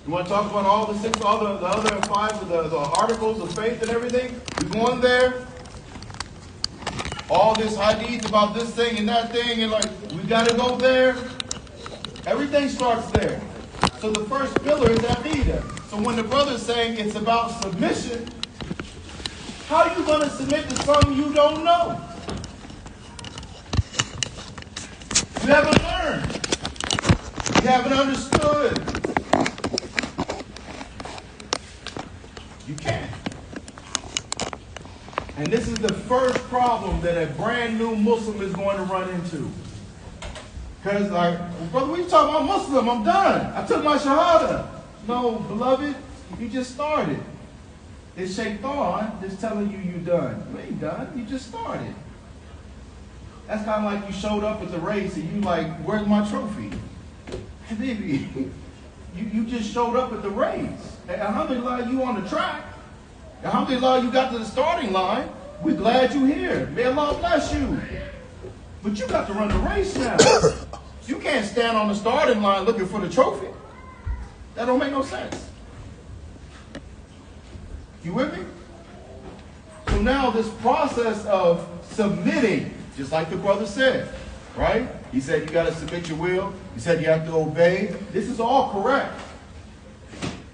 You want to talk about all the six, all the other five of the articles of faith and everything? You going there? All this hadith about this thing and that thing, and like, we got to go there. Everything starts there. So the first pillar is aqidah. So when the brother's saying it's about submission, how are you going to submit to something you don't know? You haven't learned. You haven't understood. You can't. And this is the first problem that a brand new Muslim is going to run into. Because, like, brother, what are you talking about Muslim? I'm done. I took my Shahada. No, beloved, you just started. It's Shaitan that's telling you you're done. You ain't done. You just started. That's kind of like you showed up at the race and you like, where's my trophy? Hey, baby, you just showed up at the race. Alhamdulillah, you on the track. Alhamdulillah, you got to the starting line. We're glad you're here. May Allah bless you. But you got to run the race now. You can't stand on the starting line looking for the trophy. That don't make no sense. You with me? So now this process of submitting, just like the brother said, right? He said you got to submit your will. He said you have to obey. This is all correct.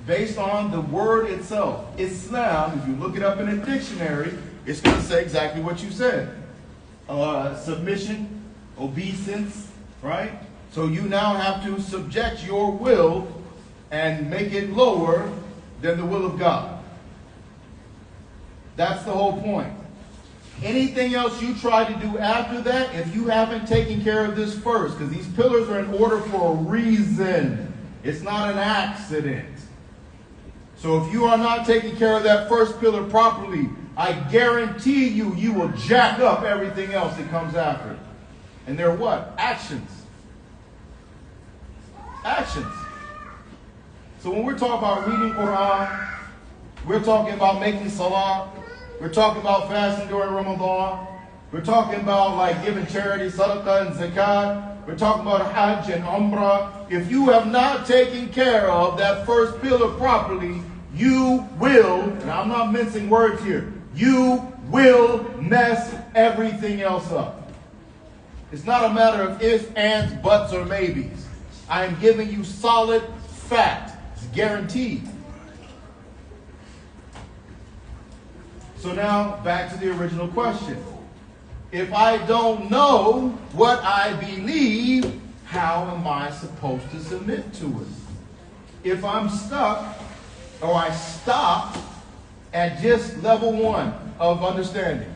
Based on the word itself. Islam, if you look it up in a dictionary, it's going to say exactly what you said. Submission, obeisance, right? So you now have to subject your will and make it lower than the will of God. That's the whole point. Anything else you try to do after that, if you haven't taken care of this first, because these pillars are in order for a reason. It's not an accident. So if you are not taking care of that first pillar properly, I guarantee you, you will jack up everything else that comes after it. And they're what? Actions. Actions. So when we're talking about reading Quran, we're talking about making salat, we're talking about fasting during Ramadan, we're talking about like giving charity, sadaqah and zakat, we're talking about Hajj and Umrah. If you have not taken care of that first pillar properly, you will, and I'm not mincing words here, you will mess everything else up. It's not a matter of ifs, ands, buts, or maybes. I am giving you solid fact. It's guaranteed. So now, back to the original question. If I don't know what I believe, how am I supposed to submit to it? If I'm stuck, or I stop at just level 1 of understanding,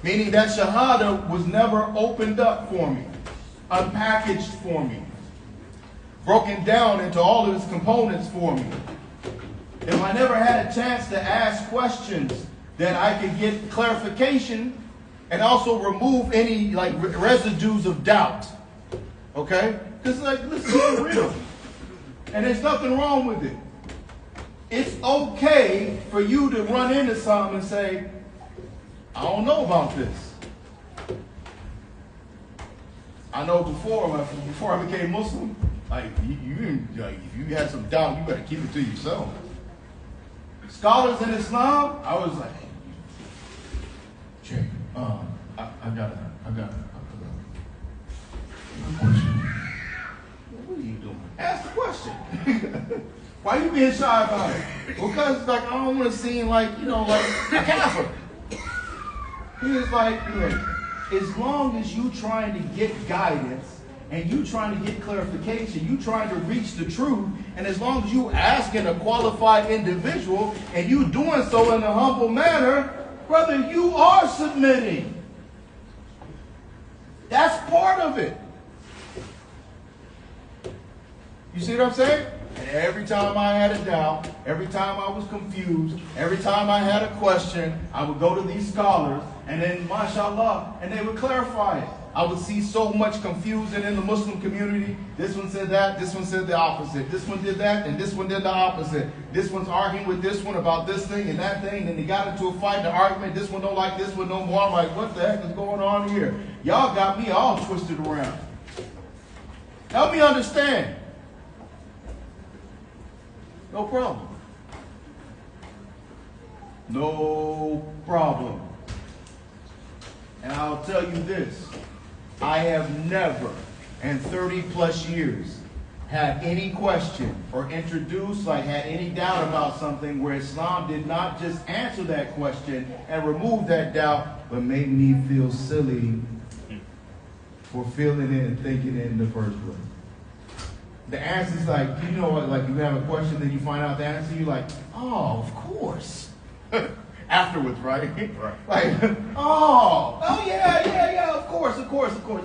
meaning that Shahada was never opened up for me, unpackaged for me, broken down into all of its components for me. If I never had a chance to ask questions that I could get clarification and also remove any like residues of doubt. Okay? Because like, listen, it's real. And there's nothing wrong with it. It's okay for you to run into something and say, I don't know about this. I know before I became Muslim, like if you had some doubt, you better keep it to yourself. Scholars in Islam, I was like, Jay, I got a question. What are you doing? Ask the question. Why are you being shy about it? Because like I don't want to seem like, like a kafir. He was like, as long as you trying to get guidance and you trying to get clarification, you trying to reach the truth, and as long as you asking a qualified individual and you doing so in a humble manner, brother, you are submitting. That's part of it. You see what I'm saying? And every time I had a doubt, every time I was confused, every time I had a question, I would go to these scholars, and then, mashallah, and they would clarify it. I would see so much confusion in the Muslim community. This one said that, this one said the opposite. This one did that, and this one did the opposite. This one's arguing with this one about this thing and that thing, and they got into a fight and an argument. This one don't like this one no more. I'm like, what the heck is going on here? Y'all got me all twisted around. Help me understand. No problem. No problem. And I'll tell you this, I have never in 30 plus years had any question or introduced, like had any doubt about something where Islam did not just answer that question and remove that doubt, but made me feel silly for feeling it and thinking it in the first place. The answer is like, you know, like you have a question, then you find out the answer, you're like, oh, of course. Afterwards, right? Right. Like, oh, yeah, of course,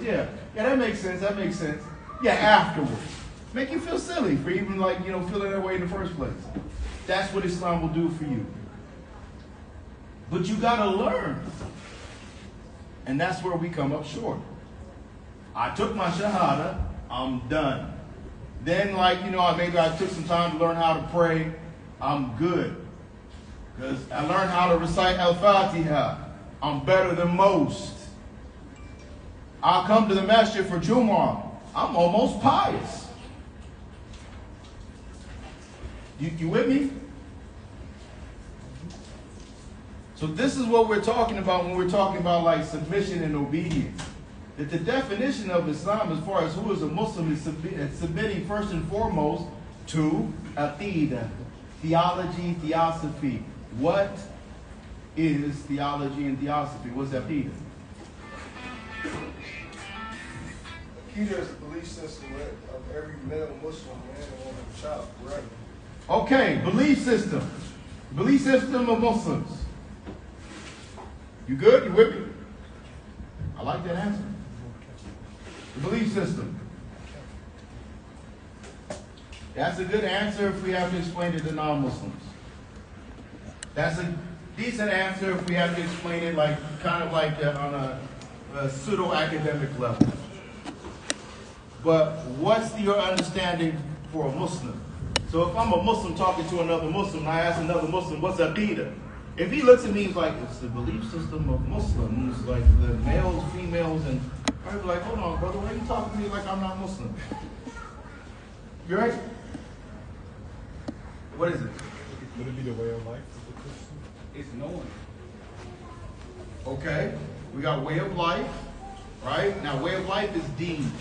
yeah. Yeah, that makes sense. Yeah, afterwards. Make you feel silly for even like, you know, feeling that way in the first place. That's what Islam will do for you. But you gotta learn. And that's where we come up short. I took my Shahada, I'm done. Then like, you know, maybe I took some time to learn how to pray, I'm good. Because I learned how to recite Al-Fatiha, I'm better than most. I'll come to the masjid for Jumu'ah, I'm almost pious. You with me? So this is what we're talking about when we're talking about like submission and obedience. That the definition of Islam as far as who is a Muslim is submitting first and foremost to Aqidah, theology, theosophy. What is theology and theosophy? What's Aqidah? Aqidah is the belief system of every male Muslim man and woman and child, right? Okay, belief system. Belief system of Muslims. You good? You with me? I like that answer. The belief system. That's a good answer if we have to explain it to non-Muslims. That's a decent answer if we have to explain it like kind of like on a pseudo-academic level. But what's your understanding for a Muslim? So if I'm a Muslim talking to another Muslim and I ask another Muslim, what's Aqidah? If he looks at me, he's like, it's the belief system of Muslims, like the males, females, and I'd be like, hold on, brother, why are you talking to me like I'm not Muslim? You right? What is it? Would it be the way of life? It's knowing. Okay, we got way of life, right? Now, way of life is deen.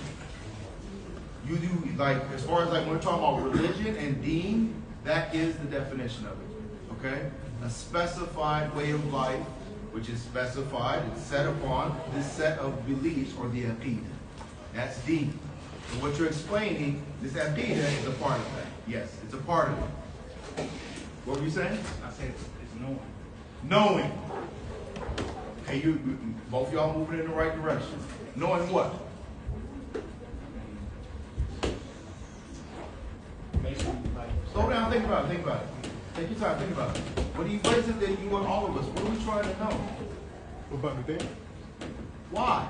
You do, like, as far as like when we're talking about religion and deen, that is the definition of it, okay? A specified way of life, which is specified, it's set upon this set of beliefs or the Aqidah. That's deen. So what you're explaining, this Aqidah is a part of that. Yes, it's a part of it. What were you saying? I said it's knowing. Knowing. Okay, both of y'all moving in the right direction. Knowing what? Slow down, think about it. Take your time, think about it. What is it that you want all of us? What are we trying to know? What about the day? Why?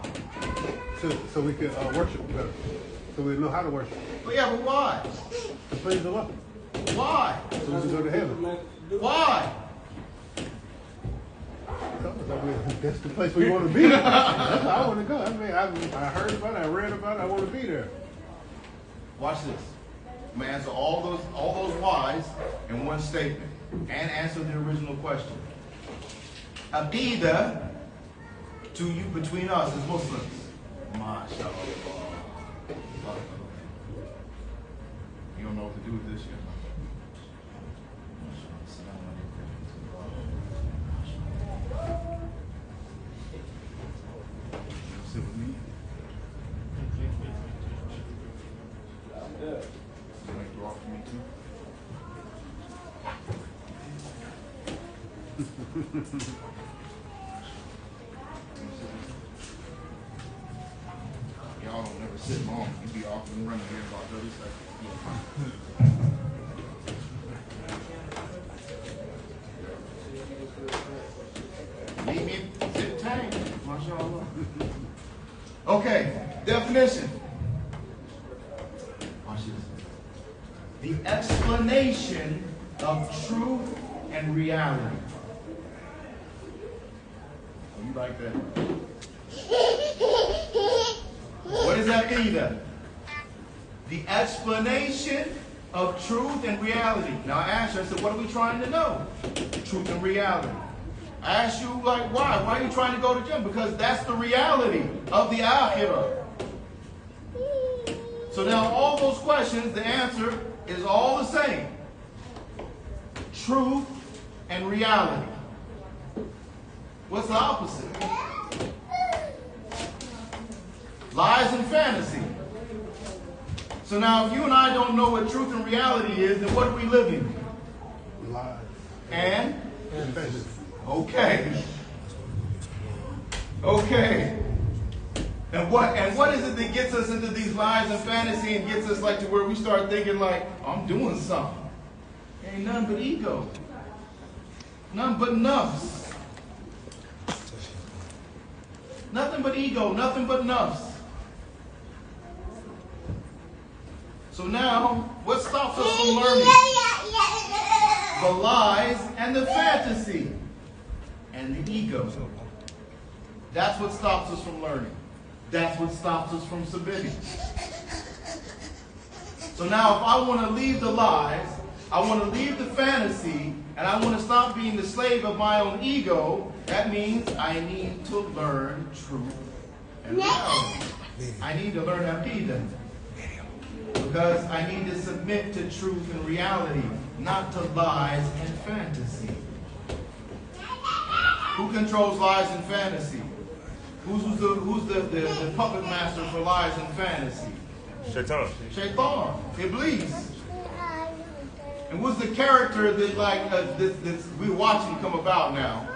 So we can worship better. So we know how to worship. But yeah, but why? To praise Allah. Why? So we can go to heaven. Why? That's the place we want to be. That's how I want to go. I mean, I heard about it, I read about it, I want to be there. Watch this. I'm going to answer all those whys in one statement and answer the original question. Aqidah to you between us as Muslims. MashaAllah. You don't know what to do with this yet. Sit with me. You like to walk to me too? Y'all don't never sit long. You be off and running here about 30 seconds. Leave me sit tight. MashaAllah. Okay, definition. Watch this. The explanation of truth and reality. Oh, you like that? What is Aqidah? The explanation of truth and reality. Now I asked you, I said, what are we trying to know? Truth and reality. I asked you, like, why? Why are you trying to go to gym? Because that's the reality of the akhirah. So now all those questions, the answer is all the same. Truth and reality. What's the opposite? Lies and fantasy. So now if you and I don't know what truth and reality is, then what are we living? Lies. And? Fantasy. Okay. Okay. And what is it that gets us into these lies and fantasy and gets us like to where we start thinking like, I'm doing something. Ain't nothing but ego. Nothing but nafs. Nothing but ego, nothing but nafs. So now, what stops us from learning? The lies and the fantasy and the ego. That's what stops us from learning. That's what stops us from submitting. So now if I want to leave the lies, I want to leave the fantasy, and I want to stop being the slave of my own ego, that means I need to learn truth and reality. I need to learn Aqidah. Because I need to submit to truth and reality, not to lies and fantasy. Who controls lies and fantasy? Who's the puppet master for lies and fantasy? Shaitan. Shaitan. Iblis. And what's the character that that we're watching come about now?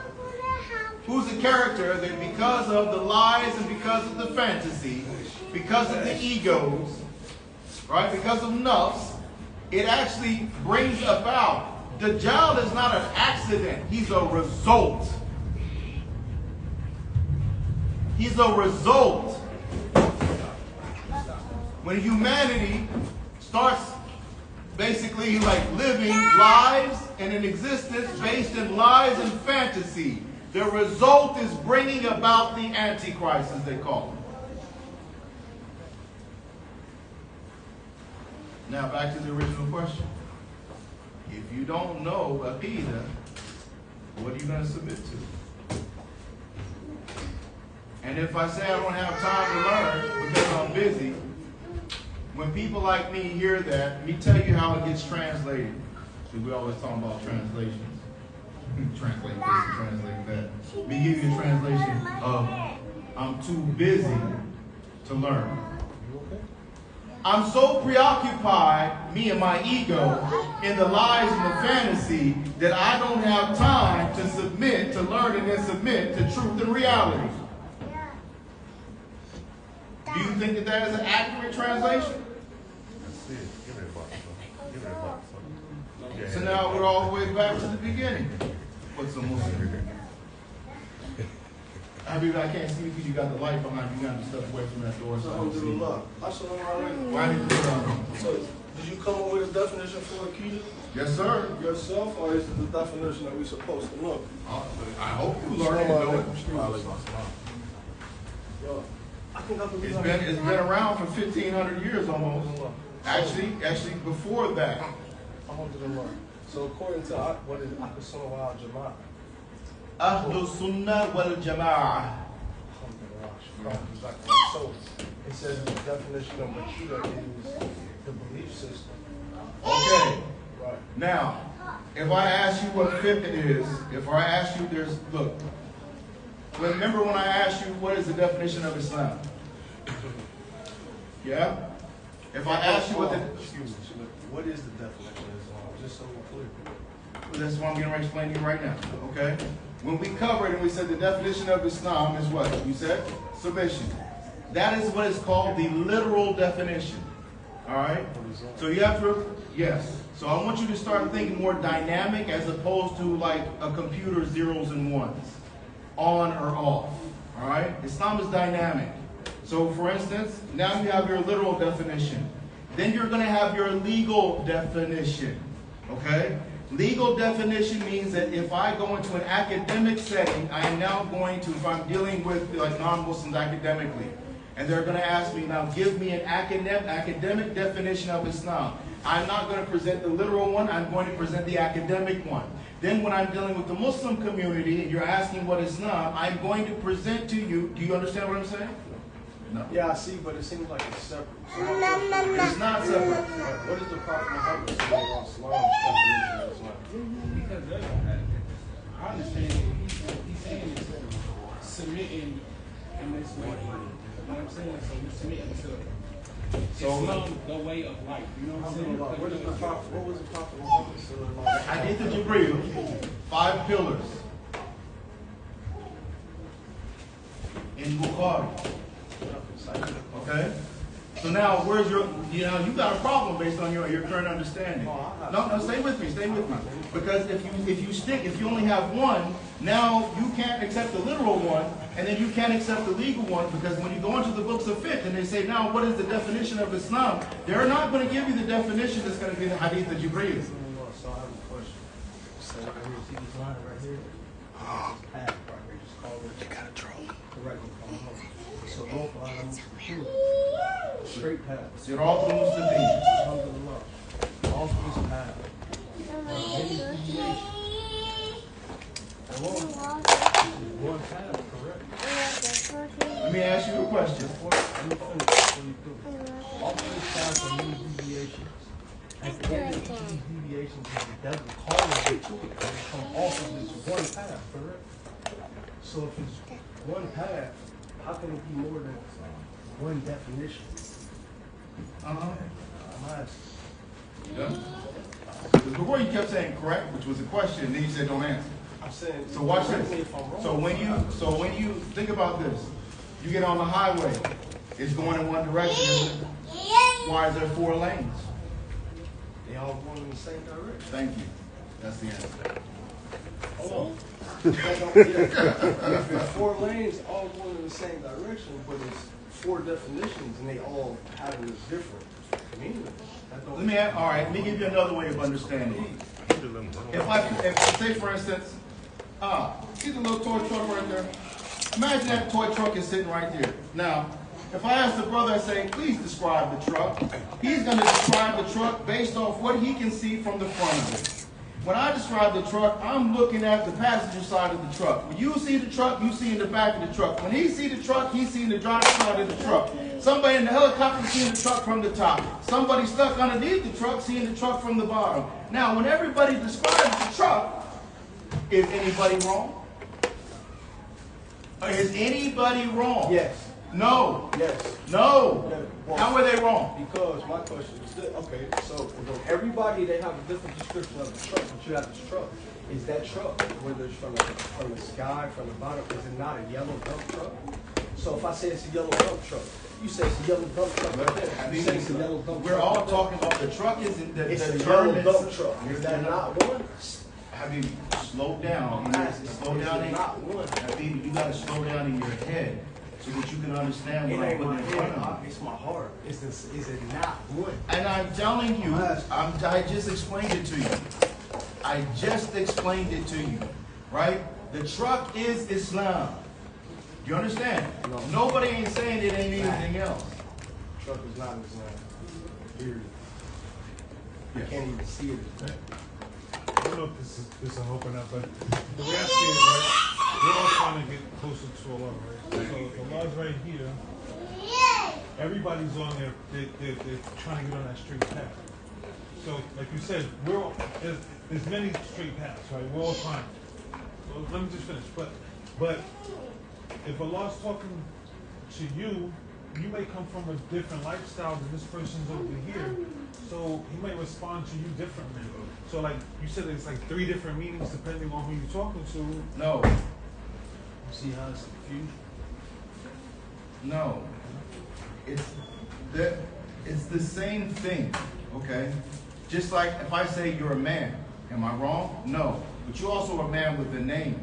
Who's the character that because of the lies and because of the fantasy, because of the egos, right, because of nafs, it actually brings about. Dajjal is not an accident. He's a result. He's a result. When humanity starts basically like living lives and an existence based in lies and fantasy, the result is bringing about the Antichrist, as they call him. Now back to the original question. If you don't know Aqidah, what are you going to submit to? And if I say I don't have time to learn because I'm busy, when people like me hear that, let me tell you how it gets translated. Because we always talk about translations. Translate this and translate that. Let me give you a translation of I'm too busy to learn. I'm so preoccupied, me and my ego, in the lies and the fantasy that I don't have time to submit, to learn and then submit to truth and reality. Do you think that that is an accurate translation? So now we're all the way back to the beginning. What's a Muslim? I can't see because you got the light behind you. You got to step away from that door. So I don't see. Why did you So, did you come up with a definition for Aqidah? Yes, sir. Yourself, or is it the definition that we're supposed to know? I hope you learn it. It's been around for 1,500 years almost. Actually, before that. So according to what is Ahl Sunnah wal Jama'ah? Ahl Sunnah wal Jama'ah. So it says the definition of Aqidah is the belief system. Okay. Right. Now, if I ask you what fiqh is, if I ask you, look. Remember when I asked you what is the definition of Islam? Yeah? If I ask you what is the definition of Islam? Just so we're clear. Well, that's what I'm going to explain to you right now. Okay? When we covered and we said the definition of Islam is what? You said? Submission. That is what is called the literal definition. Alright? So you have to, yes. So I want you to start thinking more dynamic as opposed to like a computer zeros and ones. On or off. Alright? Islam is dynamic. So for instance, now you have your literal definition. Then you're going to have your legal definition. Okay? Legal definition means that if I go into an academic setting, I am now going to, if I'm dealing with like non-Muslims academically, And they're going to ask me, now give me an academic definition of Islam. I'm not going to present the literal one, I'm going to present the academic one. Then when I'm dealing with the Muslim community and you're asking what Islam, I'm going to present to you, do you understand what I'm saying? No. Yeah, I see, but it seems like it's separate. So It's not separate. what is the Prophet Muhammad say about Islam's definition of Islam? Because I understand he's saying is submitting in this way. You know what I'm saying? So we're submitting to Islam, the way of life. You know what I'm saying? What was the Prophet Muhammad say about Hadith of Jibreel, 5 pillars. In Bukhari. Okay? So now, where's your, you got a problem based on your current understanding. No, stay with me. Because if you only have one, now you can't accept the literal one, and then you can't accept the legal one, because when you go into the books of fiqh and they say, now what is the definition of Islam? They're not going to give you the definition that's going to be the Hadith of Jibreel. So I have a question. So I see this line right here. This path right here, just call it. You got a troll. Correct. So straight path. Sirat al-Mustaqim. Alhamdulillah. All of this path. One path, correct? Let me ask you a question. All of this path are many deviations. At the end of each of these deviations, the devil calling you to it. They come off of this one path, correct? So if it's one path, how can it be more than one definition? I'm asking. Yeah. Because before you kept saying correct, which was a question, then you said don't answer. I'm saying. So watch correct me this. if I'm wrong. So when you think about this, you get on the highway, it's going in one direction, isn't it? Why is there 4 lanes? They all going in the same direction. Thank you. That's the answer. Hold on. If it's 4 lanes, all going in the same direction, but it's 4 definitions and they all have a different meaning. All right, let me give you another way of understanding. If say for instance, see the little toy truck right there? Imagine that toy truck is sitting right there. Now, if I ask the brother, I say, please describe the truck, he's going to describe the truck based off what he can see from the front of it. When I describe the truck, I'm looking at the passenger side of the truck. When you see the truck, you see in the back of the truck. When he see the truck, he's seeing the driver's side of the truck. Somebody in the helicopter seeing the truck from the top. Somebody stuck underneath the truck seeing the truck from the bottom. Now, when everybody describes the truck, is anybody wrong? Is anybody wrong? Yes. No. Yes. No. Well, how are they wrong? Because my question is this. Okay, so everybody, they have a different description of the truck, but you have this truck. Is that truck, whether it's from the sky, from the bottom, is it not a yellow dump truck? So if I say it's a yellow dump truck, you say it's a yellow dump truck right there. You say it's a yellow dump truck. We're all talking about the truck isn't the It's a term yellow dump truck. Is that not one? Have you slowed down? Slow down in not one. Habibi, you gotta slow down in your head so that you can understand what I'm putting in front of you. It's my heart. Is it not one? And I'm telling you, I just explained it to you. I just explained it to you, right? The truck is Islam. You understand? No. Nobody ain't saying it ain't anything else. Truck is not Islam. Period. You Yes. can't even see it. I don't know if this will help or not, but the way I see it, right, we're all trying to get closer to Allah, right? So if Allah's right here, everybody's on there, they're trying to get on that straight path. So, like you said, there's many straight paths, right? We're all trying. So let me just finish. But if Allah's talking to you, you may come from a different lifestyle than this person's over here. So he might respond to you differently. So like you said, it's like 3 different meanings depending on who you're talking to. No. See how it's confused? No. It's the same thing, okay? Just like if I say you're a man, am I wrong? No. But you're also a man with a name.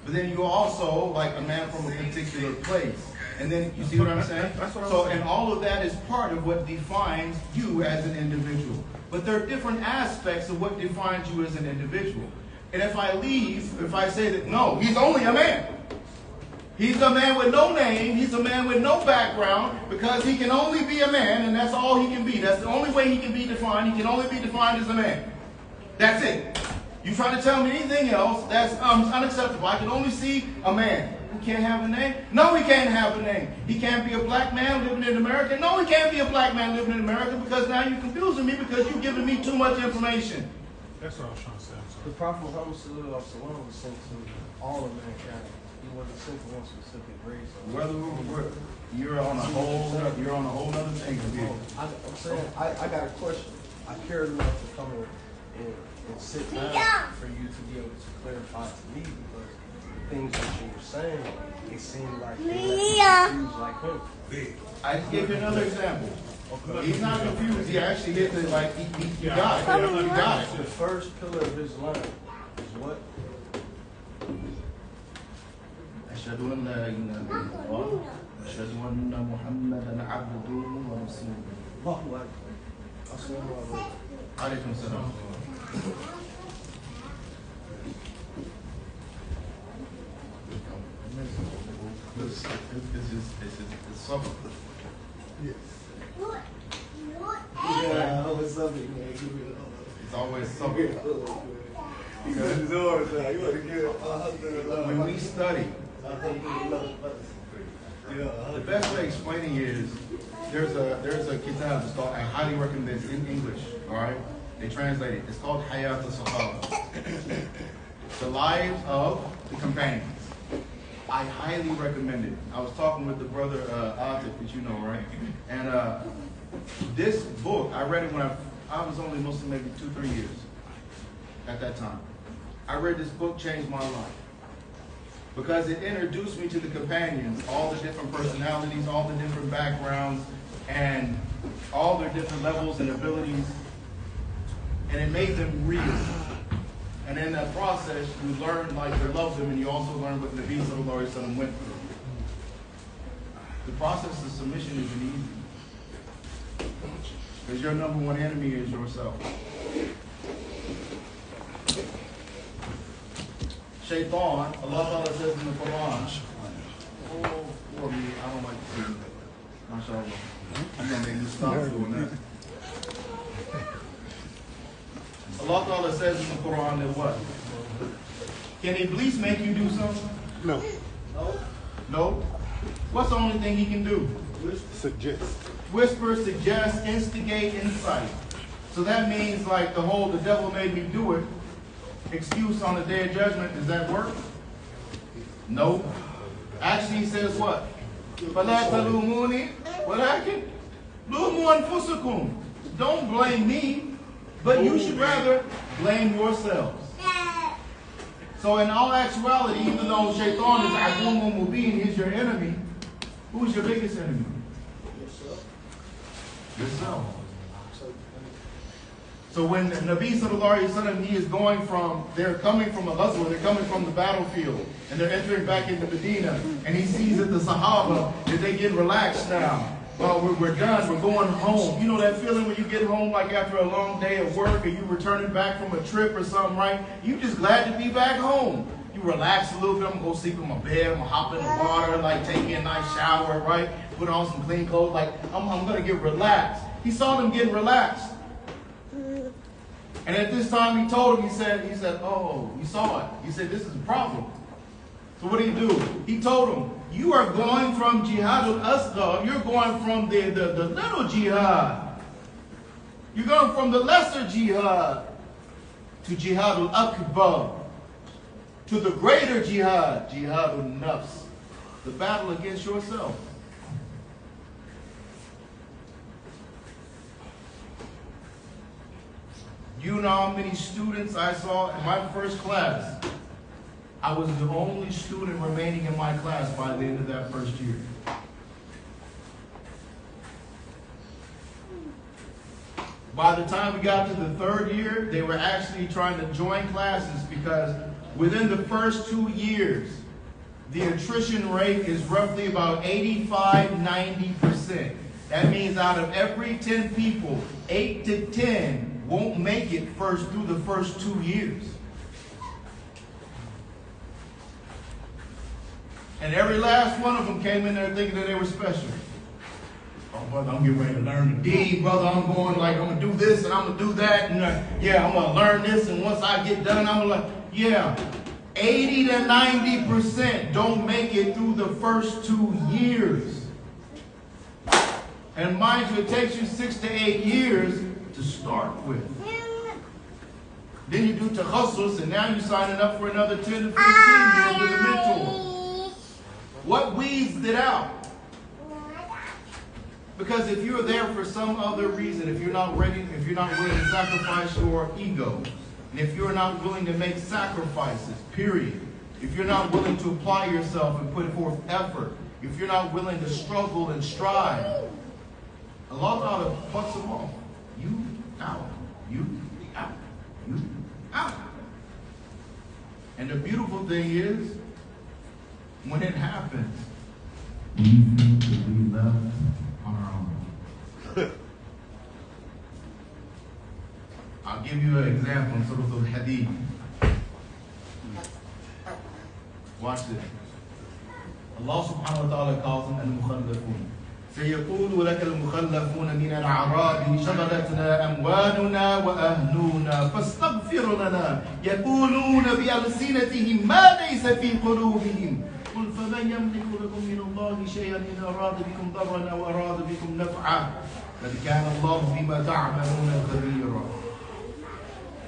But then you're also like a man from a particular place. And then you see what I'm saying? That's what I'm so, saying. and all of that is part of what defines you as an individual. But there are different aspects of what defines you as an individual. And if I leave, if I say that, no, he's only a man. He's a man with no name. He's a man with no background because he can only be a man, and that's all he can be. That's the only way he can be defined. He can only be defined as a man. That's it. You try to tell me anything else, that's unacceptable. I can only see a man. He can't have a name? No, he can't have a name. He can't be a black man living in America? No, he can't be a black man living in America because now you're confusing me because you're giving me too much information. That's what I was trying to say. The Prophet Muhammad was sent to all of mankind. He wasn't sent to one specific race. You're on a whole other thing. I'm saying, I got a question. I cared enough to come and sit down for you to be able to clarify to me because the things that you were saying, it seemed like they were confused like him. I just gave you another example. Okay. He's not confused. He actually hit it like he got it. He got it. The first pillar of Islam is what? أشهد أن لا إله إلا الله أشهد أن محمدا عبده ورسوله. Allahu Akbar. Assalamu alaikum. Alaikum salam. It's something. Yes. Yeah, always something, man. It's always something. When we study, the best way of explaining it is there's a kitab. It's called, I highly recommend it. It's in English. All right, they translate it. It's called Hayat al-Sahaba, the lives of the companions. I highly recommend it. I was talking with the brother Atif, that you know, right? And this book, I read it when I was only Muslim, maybe 2-3 years at that time. I read this book, changed my life. Because it introduced me to the companions, all the different personalities, all the different backgrounds, and all their different levels and abilities. And it made them real. And in that process, you learn like to love them, and you also learn what Nabi Sallallahu Alaihi Wasallam went through. The process of submission isn't easy. Because your number one enemy is yourself. Shaitan, Allah Ta'ala says in the Quran, oh, for me, I don't like to see it. MashaAllah. You're going to make me stop doing that. Allah Ta'ala says in the Quran that what? Can Iblis make you do something? No. No? What's the only thing he can do? Suggest. Whisper, suggest, instigate, incite. So that means like the whole, the devil made me do it, excuse on the day of judgment, does that work? No. Actually he says what? فَلَا تَلُومُونِي وَلَكِنْ لُومُوا أَنفُسَكُمْ. Don't blame me, but you should rather blame yourselves. So in all actuality, even though Shaitan is Adumun Mubin, he's your enemy, who's your biggest enemy? Yourself. So when Nabi Sallallahu Alaihi Wasallam, he is going from, they're coming from a ghazwa, they're coming from the battlefield, and they're entering back into Medina, and he sees that the Sahaba, that they get relaxed now. Well, we're done, we're going home. You know that feeling when you get home like after a long day of work, or you returning back from a trip or something, right? You just glad to be back home. You relax a little bit, I'm gonna go sleep in my bed, I'm gonna hop in the water, like taking a nice shower, right? Put on some clean clothes, like I'm gonna get relaxed. He saw them getting relaxed. And at this time he told him, he said, oh, you saw it. He said, this is a problem. So what did he do? He told him, you are going from jihad al-asghar, you're going from the little jihad. You're going from the lesser jihad to jihad al-akbar, to the greater jihad, jihad al-nafs, the battle against yourself. You know how many students I saw in my first class? I was the only student remaining in my class by the end of that first year. By the time we got to the third year, they were actually trying to join classes because within the first 2 years, the attrition rate is roughly about 85–90%. That means out of every 10 people, 8 to 10 won't make it through the first 2 years. And every last one of them came in there thinking that they were special. Oh, brother, I'm getting ready to learn the deed. Brother, I'm going like, I'm going to do this and I'm going to do that. And yeah, I'm going to learn this. And once I get done, I'm going to, yeah. 80 to 90% don't make it through the first 2 years. And mind you, it takes you 6 to 8 years to start with. Then you do tahassus, and now you're signing up for another 10 to 15 years with a mentor. What weeds it out? Because if you're there for some other reason, if you're not ready, if you're not willing to sacrifice your ego, and if you're not willing to make sacrifices, period, if you're not willing to apply yourself and put forth effort, if you're not willing to struggle and strive, Allah Ta'ala plucks them off. You out. You out. You out. And the beautiful thing is, when it happens, we think that we left on our own. I'll give you an example in Surah Al-Hadid. Watch this. Allah subhanahu wa ta'ala calls them al-mukhallafun. سيقول لك المخلفون من الأعراب شغلتنا أموالنا وأهلنا فاستغفر لنا يقولون بألسنتهم ما ليس في قلوبهم قل فمن يملك لكم من الله شيئا إن أراد بكم ضرا أو أراد بكم نفعا قد كان الله بما تعملون خبيرا.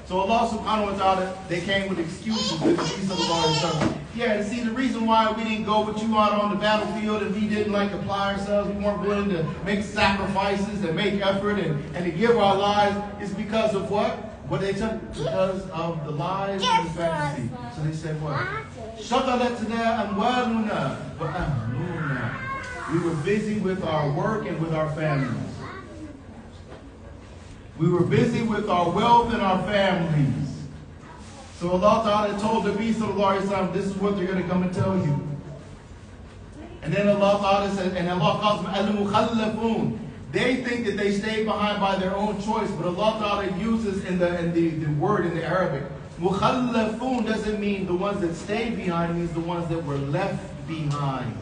So Allah subhanahu wa ta'ala, they came with excuses with the Nabi sallallahu alaihi wasallam. Yeah, and see, the reason why we didn't go with you out on the battlefield and we didn't like apply ourselves, we weren't willing to make sacrifices and make effort and to give our lives is because of what? What they took? Because of the lies and the fantasy. So they said what? شَغَلَتْنَا أَمْوَالُنَا وَأَهْلُونَا. We were busy with our work and with our families. We were busy with our wealth and our families. So Allah Ta'ala told the Nabi sallallahu alaihi wasallam, this is what they're going to come and tell you. And then Allah Ta'ala said, and Allah calls them al-mukhallafun. They think that they stayed behind by their own choice, but Allah Ta'ala uses in the word in the Arabic. Mukhallafun doesn't mean the ones that stayed behind, it means the ones that were left behind.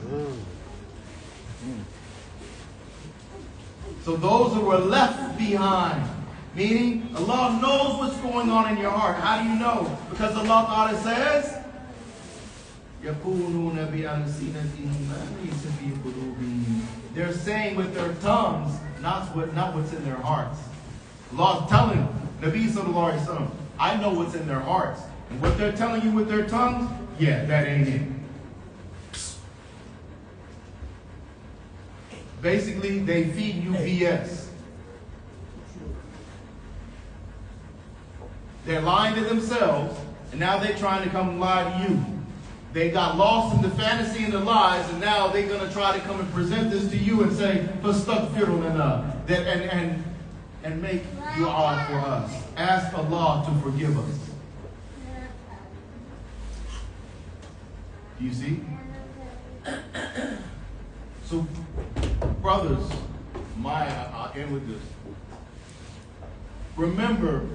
So those who were left behind, meaning Allah knows what's going on in your heart. How do you know? Because Allah Ta'ala says, they're saying with their tongues, not what's in their hearts. Allah is telling Nabi sallallahu alaihi wasallam, I know what's in their hearts. And what they're telling you with their tongues, yeah, that ain't it. Basically, they feed you BS. They're lying to themselves, and now they're trying to come and lie to you. They got lost in the fantasy and the lies, and now they're going to try to come and present this to you and say, and make dua for us. Ask Allah to forgive us. You see? So, brothers, I'll end with this. Remember,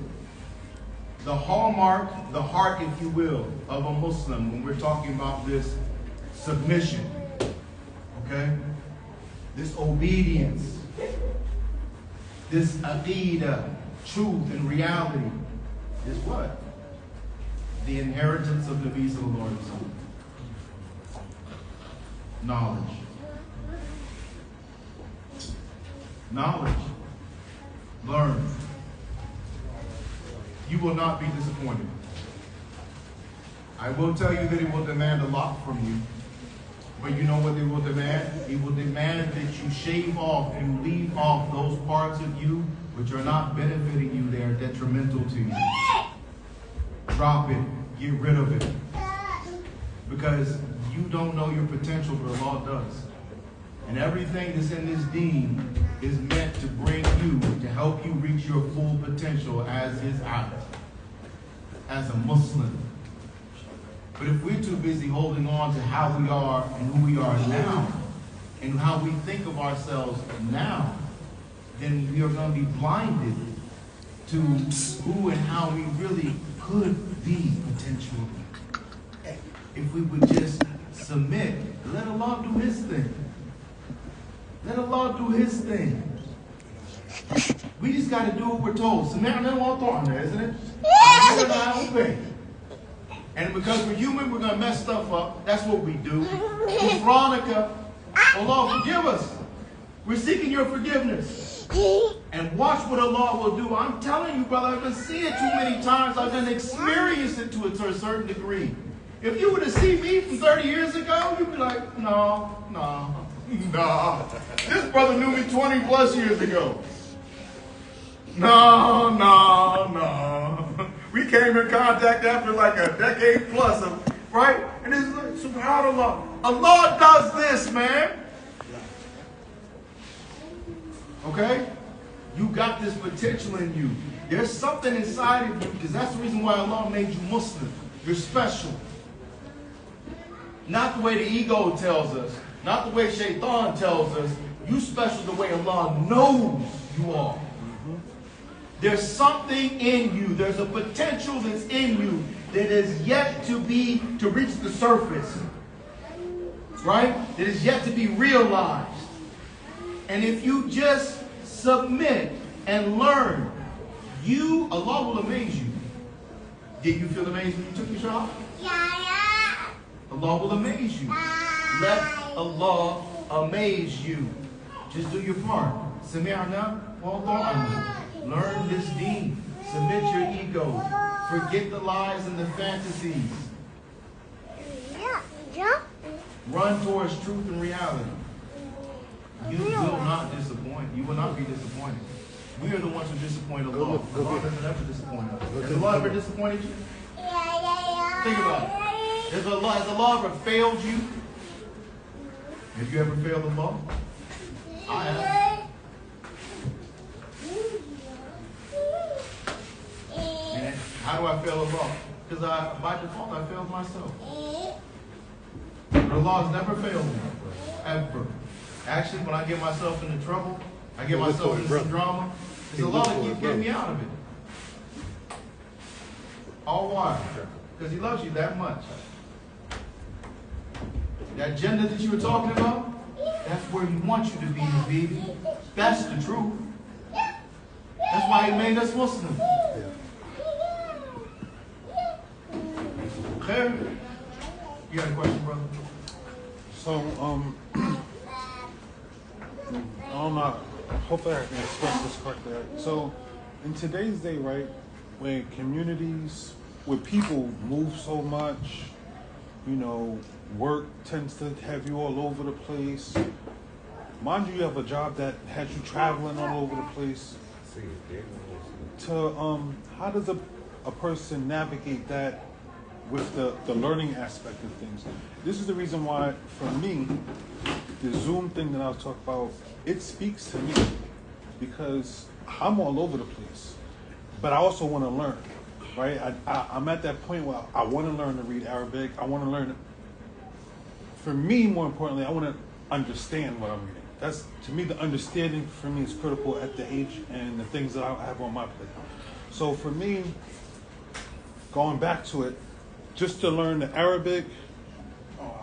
the hallmark, the heart, if you will, of a Muslim when we're talking about this submission, okay? This obedience, this aqidah, truth and reality is what? The inheritance of Nabi sallallahu alaihi wasallam. Knowledge. Knowledge. Learn. You will not be disappointed. I will tell you that it will demand a lot from you. But you know what it will demand? It will demand that you shave off, you leave off those parts of you which are not benefiting you, they are detrimental to you. Drop it. Get rid of it. Because you don't know your potential, but Allah does. And everything that's in this deen is meant to bring you, to help you reach your full potential as His abd, as a Muslim. But if we're too busy holding on to how we are and who we are now, and how we think of ourselves now, then we are going to be blinded to who and how we really could be potentially. If we would just submit. Let Allah do His thing. Let Allah do His thing. We just got to do what we're told. Sami'na wa ata'na, isn't it? Hear and I obey. And because we're human, we're going to mess stuff up. That's what we do. Ghufranaka, Allah, forgive us. We're seeking your forgiveness. And watch what Allah will do. I'm telling you, brother, I've been seeing it too many times. I've been experienced it to a certain degree. If you were to see me from 30 years ago, you'd be like, no. This brother knew me 20 plus years ago. No. We came in contact after like a decade plus of, right? And it's like, subhanAllah. Allah does this, man. Okay? You got this potential in you. There's something inside of you, because that's the reason why Allah made you Muslim. You're special. Not the way the ego tells us. Not the way Shaitan tells us. You special the way Allah knows you are. There's something in you. There's a potential that's in you that is yet to reach the surface. Right? That is yet to be realized. And if you just submit and learn, Allah will amaze you. Did you feel amazed when you took your shahada? Yeah. Allah will amaze you. Let Allah amaze you. Just do your part. Sami'na wa ata'na. Learn this deen. Submit your ego. Forget the lies and the fantasies. Run towards truth and reality. You will not disappoint. You will not be disappointed. We are the ones who disappoint Allah. Allah doesn't ever disappoint us. Has Allah ever disappointed you? Think about it. Has Allah ever failed you? Have you ever failed Allah? I have. And how do I fail Allah? Because by default I failed myself. But Allah has never failed me. Ever. Actually, when I get myself into trouble, I get myself into some drama, it's Allah that keeps getting me out of it. All why? Because He loves you that much. That gender that you were talking about, that's where He wants you to be, baby. That's the truth. That's why He made us Muslims. Khair? You got a question, brother? So, I don't know. Hopefully I can express this correctly. Right? So, in today's day, right, when communities, where people move so much, work tends to have you all over the place. Mind you, you have a job that has you traveling all over the place. How does a person navigate that with the learning aspect of things? This is the reason why, for me, the Zoom thing that I was talking about, it speaks to me because I'm all over the place, but I also want to learn, right? I'm at that point where I want to learn to read Arabic. I want to learn. For me, more importantly, I want to understand what I'm reading. That's, to me, the understanding for me is critical at the age and the things that I have on my plate. So for me, going back to it, just to learn the Arabic,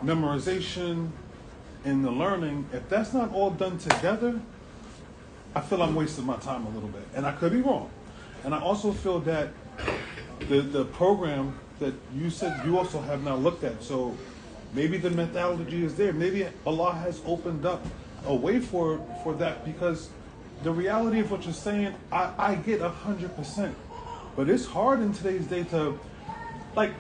memorization, and the learning, if that's not all done together, I feel I'm wasting my time a little bit. And I could be wrong. And I also feel that the program that you said you also have now looked at, so maybe the methodology is there. Maybe Allah has opened up a way for that, because the reality of what you're saying, I get 100%. But it's hard in today's day to, like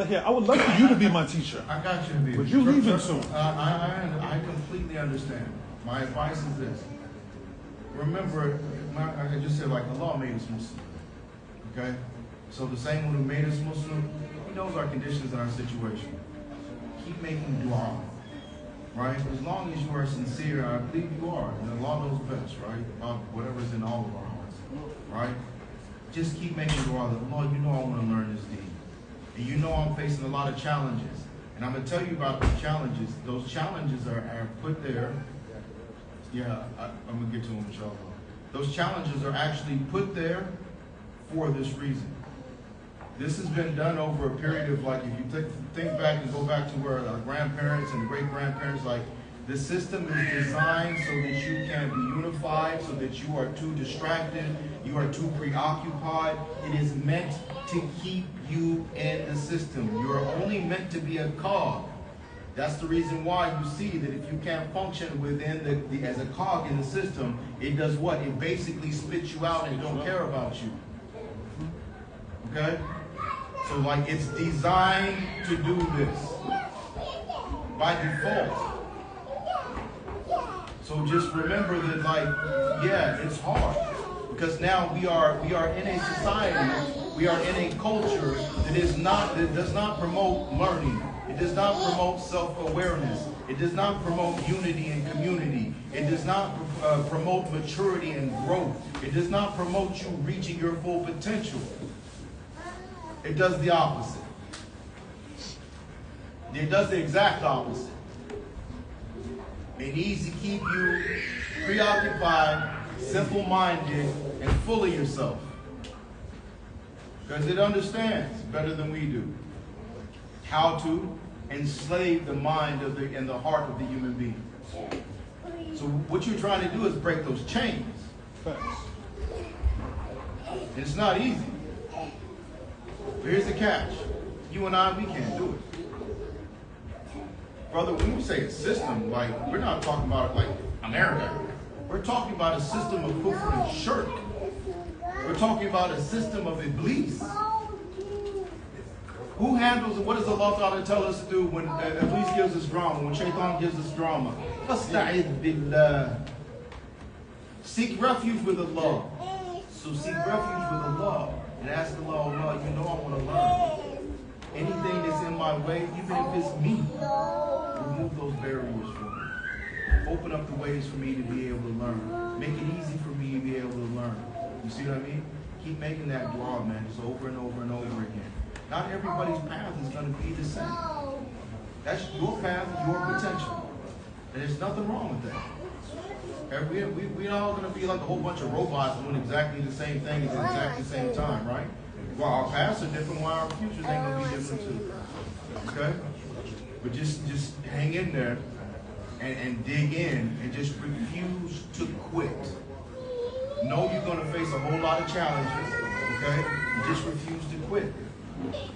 here, I would love for you to be my teacher. I got you to be. But you leaving soon. I completely understand. My advice is this. Remember, I just said, like, Allah made us Muslim. Okay? So the same one who made us Muslim, He knows our conditions and our situation. Keep making dua. Right? As long as you are sincere, I believe you are, and Allah knows best, right? About whatever's in all of our hearts. Right? Just keep making dua that, Lord, you know I want to learn this deen. And you know I'm facing a lot of challenges. And I'm going to tell you about those challenges. Those challenges are put there. Yeah, I'm going to get to them, inshallah. Those challenges are actually put there for this reason. This has been done over a period of, like, if you think back and go back to where our grandparents and great-grandparents, like, the system is designed so that you can be unified, so that you are too distracted, you are too preoccupied. It is meant to keep you in the system. You are only meant to be a cog. That's the reason why you see that if you can't function within as a cog in the system, it does what? It basically spits you out and don't care about you. Okay? So like it's designed to do this by default. So just remember that, like, yeah, it's hard because now we are in a society, we are in a culture that does not promote learning. It does not promote self-awareness. It does not promote unity and community. It does not promote maturity and growth. It does not promote you reaching your full potential. It does the opposite. It does the exact opposite. It needs to keep you preoccupied, simple-minded, and full of yourself. Because it understands better than we do how to enslave the mind and the heart of the human being. So what you're trying to do is break those chains. And it's not easy. But here's the catch. You and I, we can't do it. Brother, when we say a system, like, we're not talking about like America. We're talking about a system of kufr and shirk. We're talking about a system of iblis. Who handles it? What does Allah Ta'ala tell us to do when Iblis gives us drama, when Shaitan gives us drama? Fasta'idh billah. Seek refuge with Allah. So seek refuge with Allah and ask Allah, Allah, you know I want to learn. Anything that's in my way, even if it's me, remove those barriers for me. Open up the ways for me to be able to learn. Make it easy for me to be able to learn. You see what I mean? Keep making that dua, man, just over and over and over again. Not everybody's path is going to be the same. That's your path, your potential. And there's nothing wrong with that. We're all going to be like a whole bunch of robots doing exactly the same thing at exactly the same time, right? Well, our paths are different, while our futures ain't going to be different too. Okay? But just hang in there and dig in and just refuse to quit. Know you're going to face a whole lot of challenges, okay? You just refuse to quit.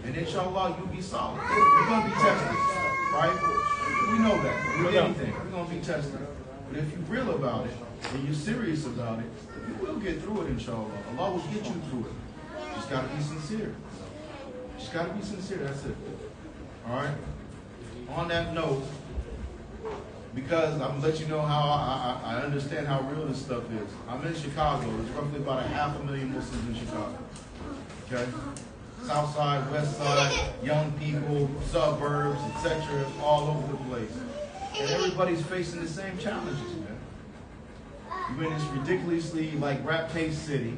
And inshallah, you'll be solid. You're going to be tested, right? We know that. With anything, you're going to be tested. But if you're real about it and you're serious about it, you will get through it, inshallah. Allah will get you through it. Just got to be sincere. Just got to be sincere. That's it. All right? On that note, because I'm going to let you know how I understand how real this stuff is. I'm in Chicago. There's roughly about 500,000 Muslims in Chicago. Okay? South side, west side, young people, suburbs, etc., all over the place. And everybody's facing the same challenges, man. You're in this ridiculously, like, rap-paced city,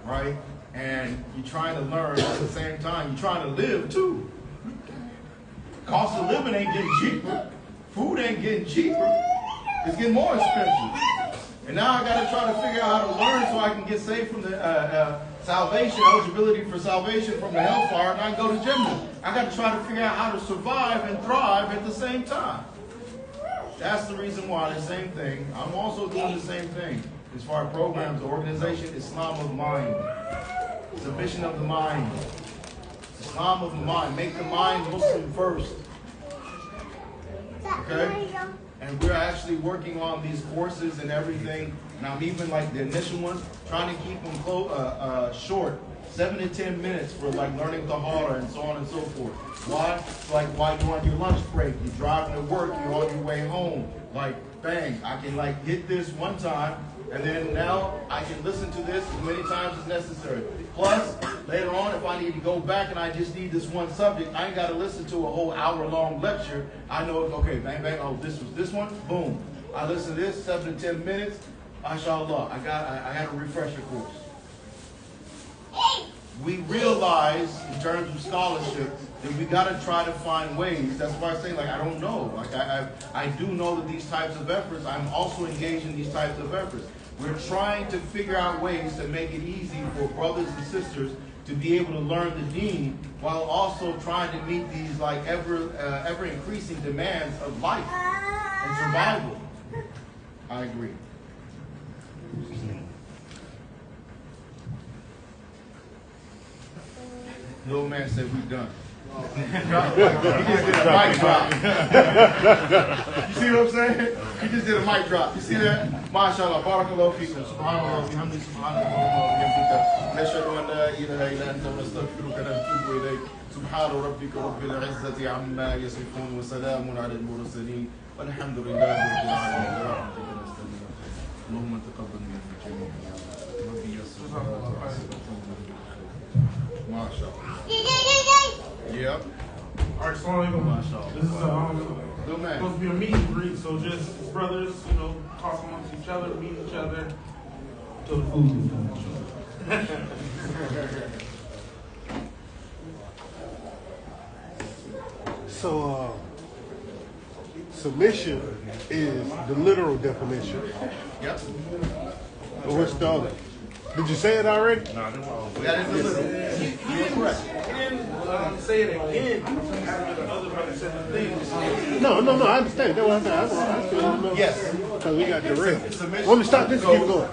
right? And you're trying to learn at the same time. You're trying to live, too. Cost of living ain't getting cheaper. Food ain't getting cheaper. It's getting more expensive. And now I got to try to figure out how to learn so I can get saved from the salvation, eligibility for salvation from the hellfire, and I can go to Jannah. I got to try to figure out how to survive and thrive at the same time. That's the reason why the same thing. I'm also doing the same thing as far as programs, the organization, Islam of Mind. Submission of the mind. Islam of the mind. Make the mind Muslim first. Okay? And we're actually working on these courses and everything. And I'm even like the initial ones, trying to keep them short. 7 to 10 minutes for like learning Tahara and so on and so forth. Why? Like while you're on your lunch break, you're driving to work, you're on your way home. Like, bang, I can like hit this one time, and then now I can listen to this as many times as necessary. Plus, later on, if I need to go back and I just need this one subject, I ain't got to listen to a whole hour-long lecture. I know, okay, bang, bang, oh, this was this one, boom. I listen to this, 7 to 10 minutes, mashallah, I got a refresher course. We realize, in terms of scholarship, that we got to try to find ways. That's why I say, like, I don't know. Like, I do know that these types of efforts, I'm also engaged in these types of efforts. We're trying to figure out ways to make it easy for brothers and sisters to be able to learn the deen while also trying to meet these like ever increasing demands of life and survival. I agree. The old man said we're done. He just did a mic drop. You see what I'm saying? He just did a mic drop. You see that? MashaAllah. Barakallahu feekum. Subhanallah. Bihamdi subhanallah. Nashhadu an la ilaha illa anta wa nastaghfiruka wa natubu ilayk. Subhana rabbika rabbil izzati amma yasifun wa salamun ala al-mursalin. Walhamdulillahi rabbil alamin. اللهم تقبل منا جميعا ربي يسر ما شاء الله. Yep. All right, Assalamu alaikum. This is supposed to be a meet and greet, so just brothers, talk amongst each other, meet each other till the food is done. So, submission is the literal definition. Yep. What's the other? Did you say it already? That is the literal. You're correct. Say it again after the other brother said the thing. No, I understand. That's what I said. Yes. Because we got direct. Want me to stop this? Keep it going.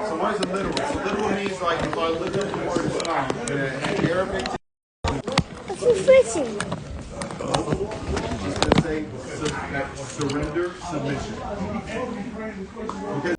So what is a literal? So literal means like if I look at the word Islam in Arabic, What's refreshing? just to say surrender, submission. Okay,